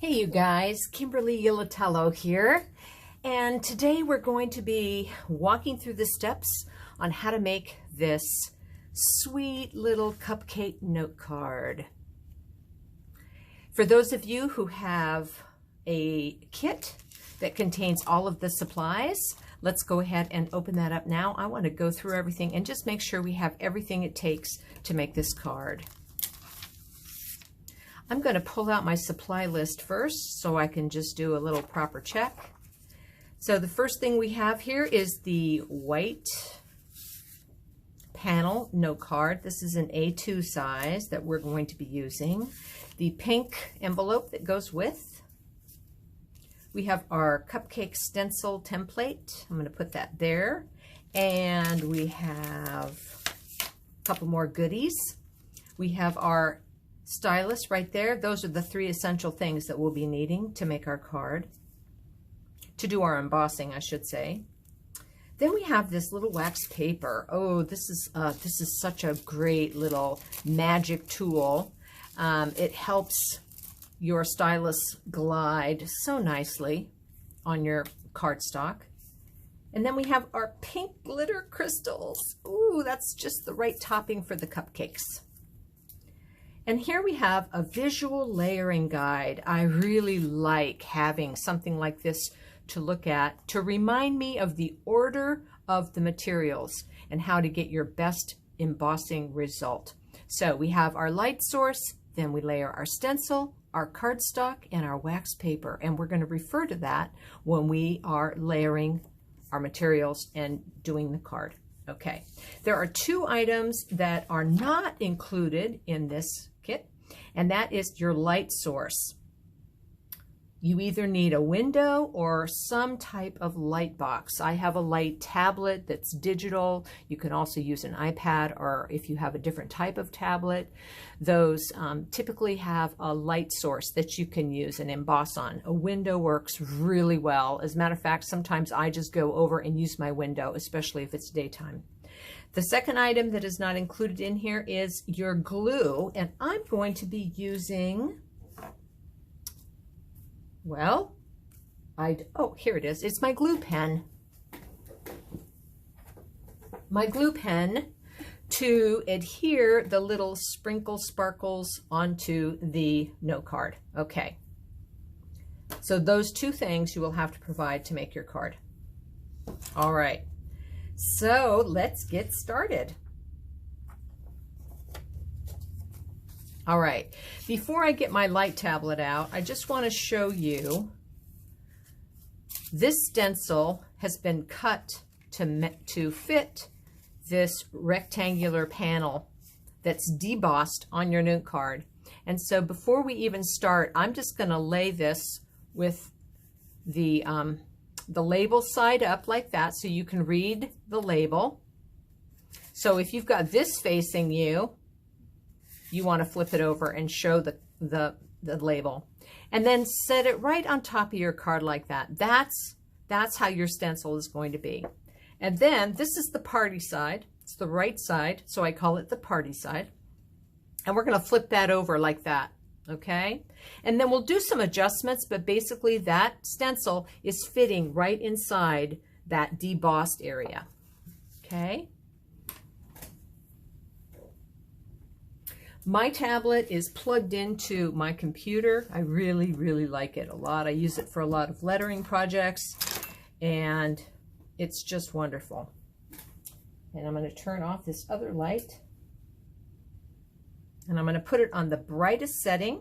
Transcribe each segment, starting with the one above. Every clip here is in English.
Hey you guys, Kimberly Ylitalo here, and today we're going to be walking through the steps on how to make this sweet little cupcake note card. For those of you who have a kit that contains all of the supplies, let's go ahead and open that up now. I want to go through everything and just make sure we have everything it takes to make this card. I'm going to pull out my supply list first so I can just do a little proper check. So the first thing we have here is the white panel note card. This is an A2 size that we're going to be using. The pink envelope that goes with. We have our cupcake stencil template. I'm going to put that there. And we have a couple more goodies. We have our stylus right there. Those are the three essential things that we'll be needing to make our card, to do our embossing, I should say. Then we have this little wax paper. Oh, this is such a great little magic tool. It helps your stylus glide so nicely on your cardstock. And then we have our pink glitter crystals. Ooh, that's just the right topping for the cupcakes. And here we have a visual layering guide. I really like having something like this to look at to remind me of the order of the materials and how to get your best embossing result. So we have our light source, then we layer our stencil, our cardstock, and our wax paper. And we're going to refer to that when we are layering our materials and doing the card. Okay, there are two items that are not included in this kit, and that is your light source. You either need a window or some type of light box. I have a light tablet that's digital. You can also use an iPad, or if you have a different type of tablet, those typically have a light source that you can use and emboss on. A window works really well. As a matter of fact, sometimes I just go over and use my window, especially if it's daytime. The second item that is not included in here is your glue, and I'm going to be using, well, oh, here it is. It's my glue pen. My glue pen to adhere the little sprinkle sparkles onto the note card. Okay. So those two things you will have to provide to make your card. All right. So let's get started. All right, before I get my light tablet out, I just want to show you this stencil has been cut to fit this rectangular panel that's debossed on your note card. And so before we even start, I'm just going to lay this with the label side up like that so you can read the label. So if you've got this facing you, you want to flip it over and show the label. And then set it right on top of your card like that. That's how your stencil is going to be. And then this is the party side. It's the right side, so I call it the party side. And we're going to flip that over like that. Okay, and then we'll do some adjustments, but basically that stencil is fitting right inside that debossed area. Okay. My tablet is plugged into my computer. I really, really like it a lot. I use it for a lot of lettering projects, and it's just wonderful. And I'm going to turn off this other light. And I'm going to put it on the brightest setting.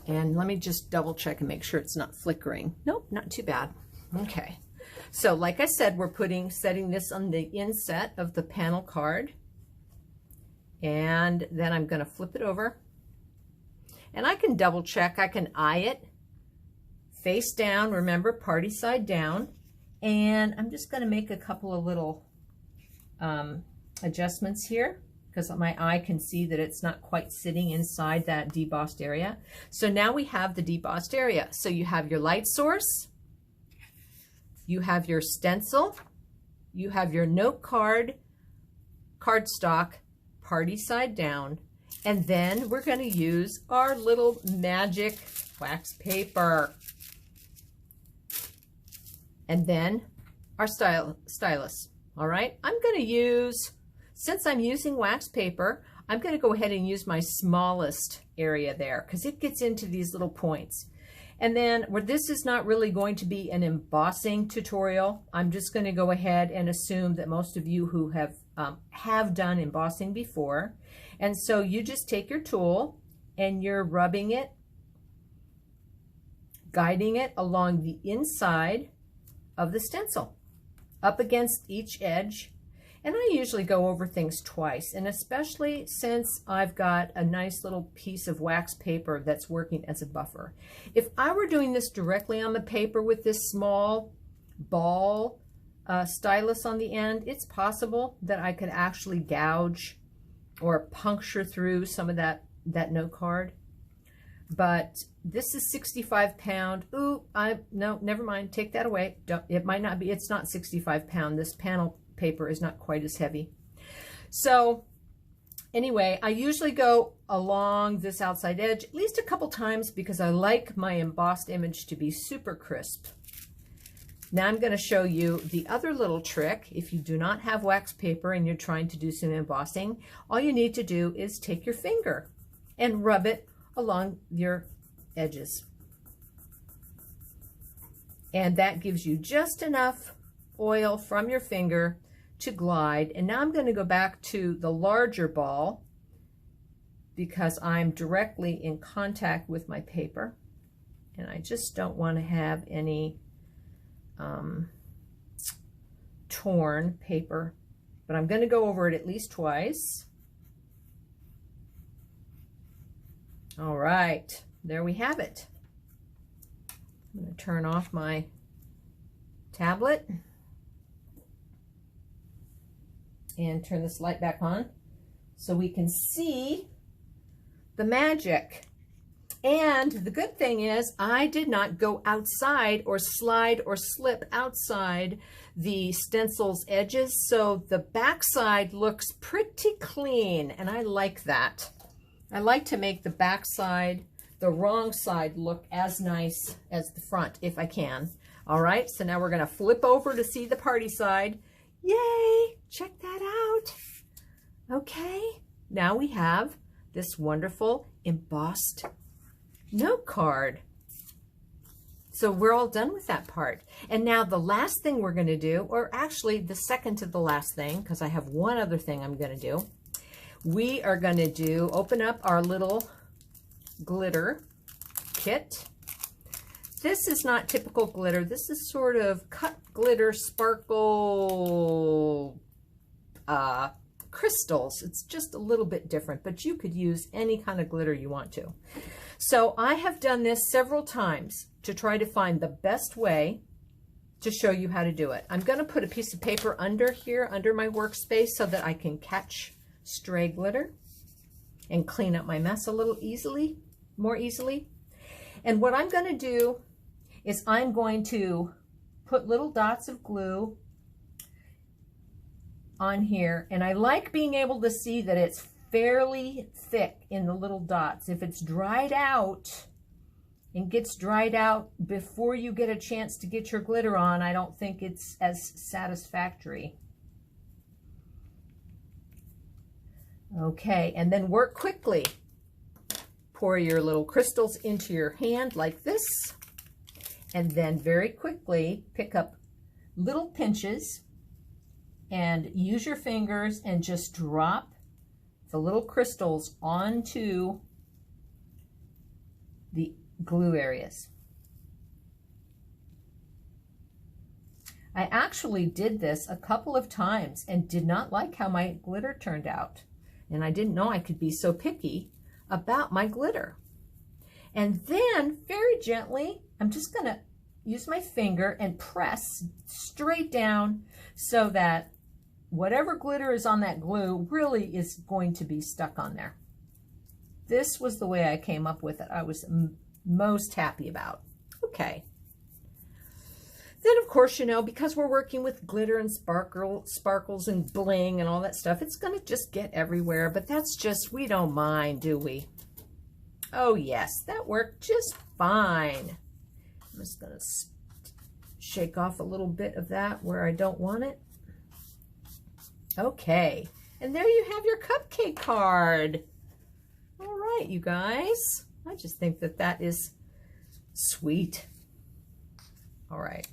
And let me just double check and make sure it's not flickering. Nope, not too bad. Okay. So like I said, we're setting this on the inset of the panel card. And then I'm going to flip it over. And I can double check. I can eye it face down. Remember, party side down. And I'm just going to make a couple of little adjustments here because my eye can see that it's not quite sitting inside that debossed area. So now we have the debossed area. So you have your light source, you have your stencil, you have your note card, cardstock, party side down, And then we're going to use our little magic wax paper. And then our stylus. All right, I'm going to use, since I'm using wax paper, I'm going to go ahead and use my smallest area there because it gets into these little points. And then where this is not really going to be an embossing tutorial, I'm just going to go ahead and assume that most of you who have done embossing before. And so you just take your tool and you're rubbing it, guiding it along the inside of the stencil, up against each edge. And I usually go over things twice, and especially since I've got a nice little piece of wax paper that's working as a buffer. If I were doing this directly on the paper with this small ball stylus on the end, it's possible that I could actually gouge or puncture through some of that note card. But this is 65 pound. Ooh, no, never mind. Take that away. It might not be. It's not 65 pound. This panel paper is not quite as heavy. So anyway, I usually go along this outside edge at least a couple times because I like my embossed image to be super crisp. Now I'm going to show you the other little trick. If you do not have wax paper and you're trying to do some embossing, all you need to do is take your finger and rub it along your edges. And that gives you just enough oil from your finger to glide. And now I'm going to go back to the larger ball because I'm directly in contact with my paper. And I just don't want to have any torn paper. But I'm going to go over it at least twice. All right, there we have it. I'm going to turn off my tablet and turn this light back on so we can see the magic. And the good thing is I did not go outside or slide or slip outside the stencil's edges, so the back side looks pretty clean, and I like that. I like to make the back side, the wrong side, look as nice as the front if I can. All right, so now we're going to flip over to see the party side. Yay! Check that out. Okay, now we have this wonderful embossed note card. So we're all done with that part. And now the last thing we're going to do, or actually the second to the last thing, because I have one other thing I'm going to do. We are going to open up our little glitter kit. This is not typical glitter. This is sort of cut glitter sparkle crystals. It's just a little bit different, but you could use any kind of glitter you want to. So I have done this several times to try to find the best way to show you how to do it. I'm going to put a piece of paper under here, under my workspace, so that I can catch stray glitter and clean up my mess a little more easily. And what I'm going to do is I'm going to put little dots of glue on here, and I like being able to see that it's fairly thick in the little dots. If it's dried out and gets dried out before you get a chance to get your glitter on, I don't think it's as satisfactory. Okay, and then work quickly. Pour your little crystals into your hand like this, and then very quickly pick up little pinches and use your fingers and just drop the little crystals onto the glue areas. I actually did this a couple of times and did not like how my glitter turned out. And I didn't know I could be so picky about my glitter. And then very gently, I'm just going to use my finger and press straight down so that whatever glitter is on that glue really is going to be stuck on there. This was the way I came up with it. I was most happy about. Okay. Then, of course, you know, because we're working with glitter and sparkles and bling and all that stuff, it's going to just get everywhere. But that's just, we don't mind, do we? Oh, yes, that worked just fine. I'm just going to shake off a little bit of that where I don't want it. Okay, and there you have your cupcake card. All right, you guys. I just think that that is sweet. All right.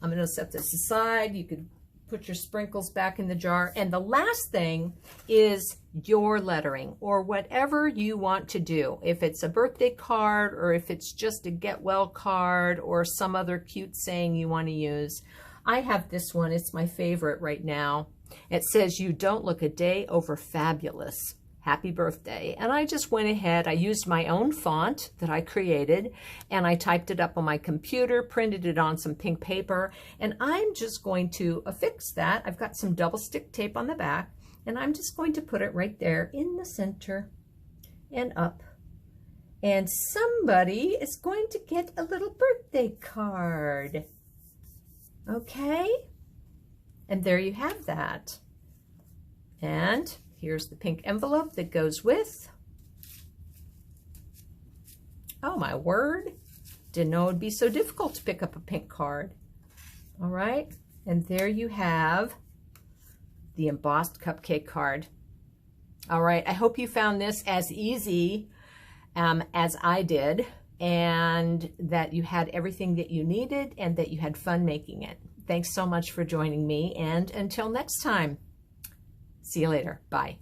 I'm going to set this aside. You could put your sprinkles back in the jar. And the last thing is your lettering or whatever you want to do. If it's a birthday card or if it's just a get well card or some other cute saying you want to use. I have this one. It's my favorite right now. It says, "You don't look a day over fabulous. Happy birthday." And I just went ahead, I used my own font that I created, and I typed it up on my computer, printed it on some pink paper, and I'm just going to affix that. I've got some double stick tape on the back, and I'm just going to put it right there in the center and up. And somebody is going to get a little birthday card. Okay? And there you have that. And here's the pink envelope that goes with. Oh, my word. Didn't know it would be so difficult to pick up a pink card. All right. And there you have the embossed cupcake card. All right. I hope you found this as easy as I did, and that you had everything that you needed and that you had fun making it. Thanks so much for joining me. And until next time. See you later. Bye.